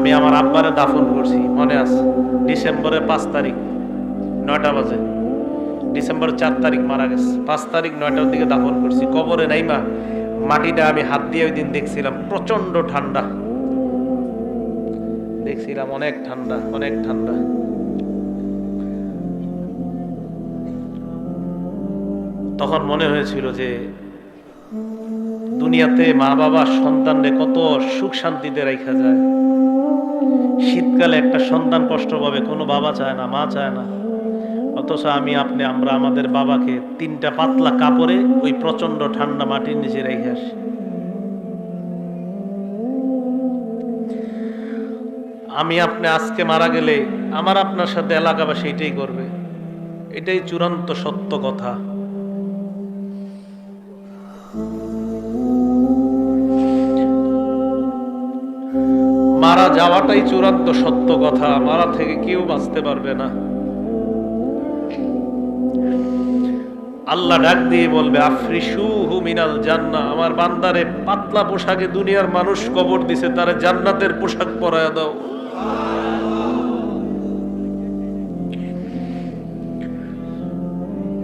আমি আমার আব্বারে দাফন করছি, মনে আছে? ডিসেম্বরের 5 তারিখ 9টা বাজে। ডিসেম্বর 4 তারিখ মারা গেছে, 5 তারিখ 9টার দিকে দাফন করছি। কবরে নাইমা মাটিটা আমি হাত দিয়ে ওই দিন দেখছিলাম, প্রচন্ড ঠান্ডা দেখছিলাম, অনেক ঠান্ডা, অনেক ঠান্ডা। তখন মনে হয়েছিল যে দুনিয়াতে মা বাবা সন্তানরে কত সুখ শান্তিতে রাখা যায়। শীতকালে একটা সন্তান কষ্ট পাবে, কোনো বাবা চায় না, মা চায় না। অথচ আমরা আমাদের বাবাকে 3টা পাতলা কাপড়ে ওই প্রচন্ড ঠান্ডা মাটির নিচে রেখে আসি। আপনি আজকে মারা গেলে আমার আপনার সাথে এলাকাবাসী এটাই করবে, এটাই চূড়ান্ত সত্য কথা। মারা যাওয়াটাই চূড়ান্ত সত্য কথা, মারা থেকে কেউ বাঁচতে পারবে না। আল্লাহ ডাক দিয়ে বলবে, আফরিশুহু মিনাল জান্নাহ, আমার বান্দারে পাতলা পোশাকে দুনিয়ার মানুষ কবর দিছে, তারে জান্নাতের পোশাক পরায়া দাও।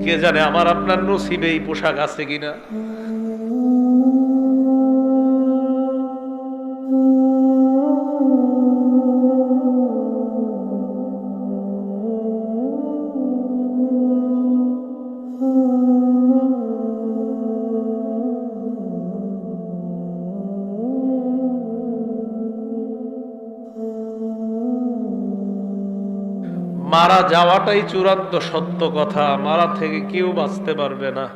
কে জানে আমার আপনার নসিবে এই পোশাক আছে কিনা। মারা যাওয়াটাই চূড়ান্ত সত্য কথা, মারা থেকে কেউ বাঁচতে পারবে না।